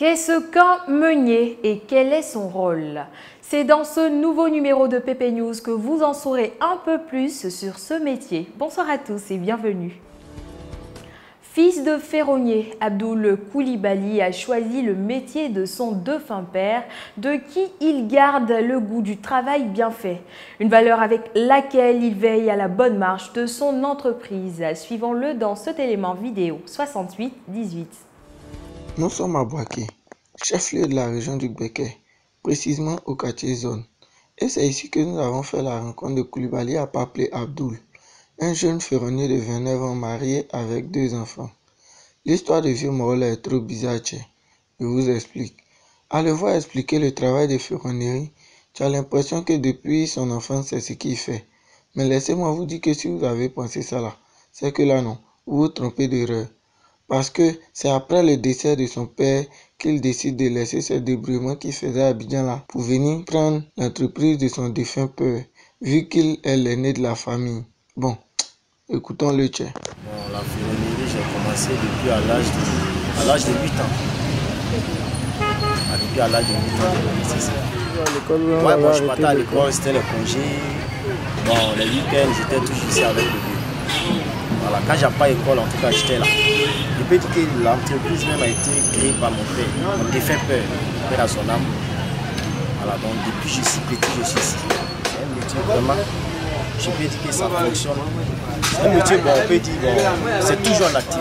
Qu'est-ce qu'un meunier et quel est son rôle? C'est dans ce nouveau numéro de PP News que vous en saurez un peu plus sur ce métier. Bonsoir à tous et bienvenue. Fils de ferronnier, Abdoul Koulibaly a choisi le métier de son défunt père, de qui il garde le goût du travail bien fait. Une valeur avec laquelle il veille à la bonne marche de son entreprise. Suivons-le dans cet élément vidéo 68-18. Nous sommes à Boaké, chef-lieu de la région du Békay, précisément au quartier Zone. Et c'est ici que nous avons fait la rencontre de Koulibaly à Paplé Abdoul, un jeune ferronnier de 29 ans marié avec 2 enfants. L'histoire de vieux Morola est trop bizarre, je vous explique. À le voir expliquer le travail de ferronnerie, tu as l'impression que depuis son enfance c'est ce qu'il fait. Mais laissez-moi vous dire que si vous avez pensé ça là, c'est que là non, vous vous trompez d'erreur. Parce que c'est après le décès de son père qu'il décide de laisser ce débrouillement qu'il faisait à Abidjan là pour venir prendre l'entreprise de son défunt père, vu qu'il est l'aîné de la famille. Bon, écoutons-le, Tché. Bon, la ferronnerie, j'ai commencé depuis à l'âge de 8 ans. Depuis à l'âge de 8 ans, j'ai commencé ça. Ouais, bon, je partais à l'école, c'était le congé. Bon, les week-ends, j'étais toujours ici avec le vieux. Voilà, quand j'ai pas école, en tout cas, j'étais là. Je peux dire que l'entreprise même a été créée par mon père, mon défunt père, père à son âme. Voilà, donc depuis que je suis petit, je suis ici. C'est un métier vraiment, je peux dire que ça fonctionne. C'est un métier, bon, on peut dire, bon, c'est toujours en actif.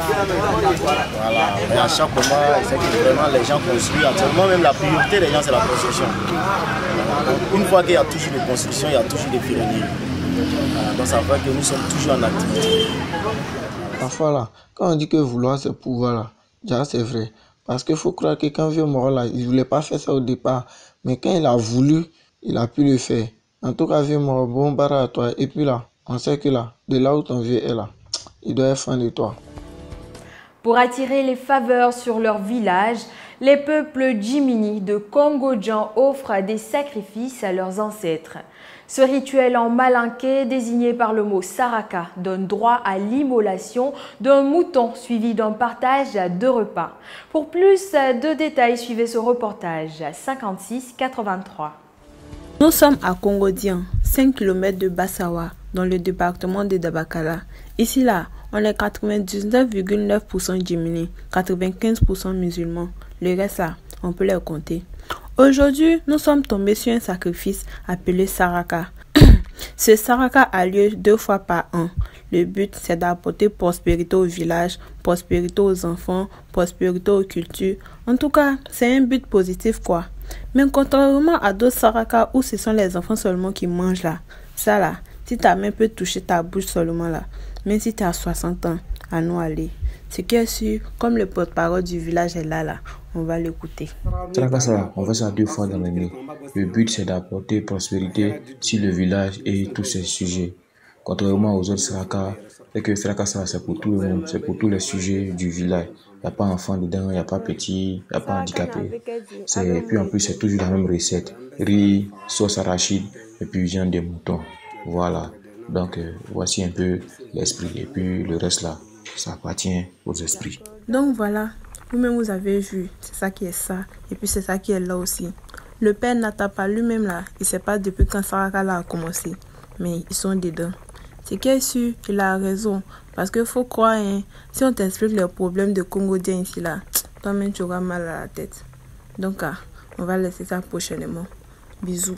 Voilà, mais à chaque moment, c'est que vraiment les gens construisent. Actuellement, même la priorité des gens, c'est la construction. Donc, une fois qu'il y a toujours des constructions, il y a toujours des ferronniers. Voilà, donc ça veut que nous sommes toujours en activité. Parfois là, quand on dit que vouloir c'est pouvoir là, déjà c'est vrai. Parce qu'il faut croire que quand vieux Morola, il ne voulait pas faire ça au départ. Mais quand il a voulu, il a pu le faire. En tout cas, vieux Morola, bon barre à toi. Et puis là, on sait que là, de là où ton vieux est là, il doit être fan de toi. Pour attirer les faveurs sur leur village, les peuples Djimini de Congo-Djan offrent des sacrifices à leurs ancêtres. Ce rituel en malinké, désigné par le mot saraka, donne droit à l'immolation d'un mouton suivi d'un partage de repas. Pour plus de détails, suivez ce reportage 56-83. Nous sommes à Congo-Djan, 5 km de Bassawa, dans le département de Dabakala. Ici là, on est 99,9% Djimini, 95% musulmans. Le reste là, on peut les compter. Aujourd'hui, nous sommes tombés sur un sacrifice appelé Saraka. Ce Saraka a lieu 2 fois par an. Le but, c'est d'apporter prospérité au village, prospérité aux enfants, prospérité aux cultures. En tout cas, c'est un but positif quoi. Mais contrairement à d'autres Saraka où ce sont les enfants seulement qui mangent là, ça là, si ta main peut toucher ta bouche seulement là, même si tu as 60 ans, à nous aller. Ce qui est sûr, comme le porte-parole du village est là, on va l'écouter. Ça, on fait ça 2 fois dans l'année. Le but, c'est d'apporter prospérité sur le village et tous ces sujets. Contrairement aux autres Saraka, c'est que Saraka, c'est pour tout le monde, c'est pour tous les sujets du village. Il n'y a pas enfant dedans, il n'y a pas petit, il n'y a pas handicapé. Et puis en plus, c'est toujours la même recette. Riz, sauce arachide et puis viande de mouton. Voilà. Donc, voici un peu l'esprit. Et puis le reste là, ça appartient aux esprits. Donc voilà, vous-même vous avez vu, c'est ça qui est ça. Et puis c'est ça qui est là aussi. Le père Natapa lui-même là, il ne sait pas depuis quand Saraka là a commencé. Mais ils sont dedans. C'est qui est sûr, il a raison. Parce qu'il faut croire, hein, si on t'explique les problèmes de Congo-Djan ici là, toi-même tu auras mal à la tête. Donc on va laisser ça prochainement. Bisous.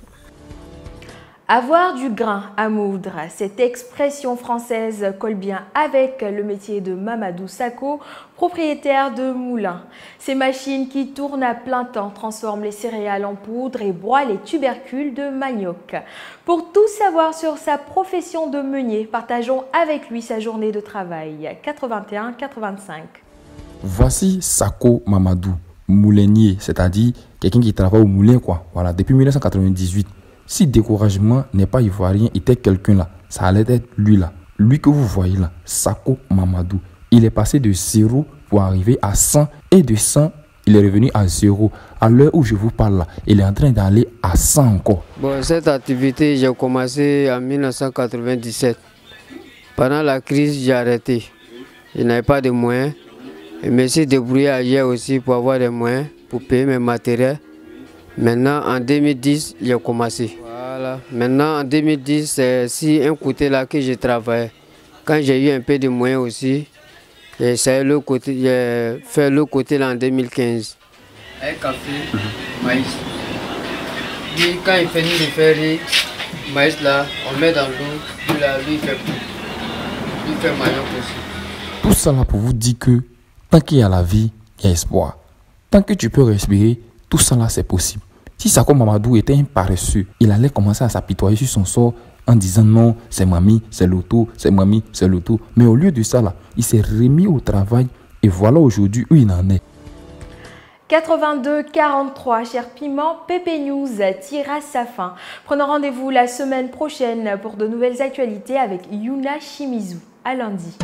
Avoir du grain à moudre, cette expression française colle bien avec le métier de Mamadou Sako, propriétaire de moulins. Ces machines qui tournent à plein temps transforment les céréales en poudre et broient les tubercules de manioc. Pour tout savoir sur sa profession de meunier, partageons avec lui sa journée de travail 81-85. Voici Sako Mamadou, moulinier, c'est-à-dire quelqu'un qui travaille au moulin quoi. Voilà, depuis 1998. Si découragement n'est pas ivoirien, il était quelqu'un là, ça allait être lui là. Lui que vous voyez là, Sako Mamadou. Il est passé de 0 pour arriver à 100 et de 100, il est revenu à 0. À l'heure où je vous parle là, il est en train d'aller à 100 encore. Bon, cette activité, j'ai commencé en 1997. Pendant la crise, j'ai arrêté. Je n'avais pas de moyens. Je me suis débrouillé ailleurs aussi pour avoir des moyens. pour payer mes matériels. Maintenant, en 2010, j'ai commencé. Voilà. Maintenant, en 2010, c'est si un côté là que je travaillais. Quand j'ai eu un peu de moyens aussi, j'ai fait le côté là en 2015. Un café, maïs. Puis quand il finit de faire le maïs là, on met dans l'eau, puis là, lui il fait tout. Il fait manioc aussi. Tout ça là pour vous dire que tant qu'il y a la vie, il y a espoir. Tant que tu peux respirer, tout ça là c'est possible. Si Sako Mamadou était un paresseux, il allait commencer à s'apitoyer sur son sort en disant non, c'est mamie, c'est l'auto, c'est mamie, c'est l'auto. Mais au lieu de ça là, il s'est remis au travail et voilà aujourd'hui où il en est. 82-43, cher Piment, Pépé News tire à sa fin. Prenons rendez-vous la semaine prochaine pour de nouvelles actualités avec Yuna Shimizu. À lundi.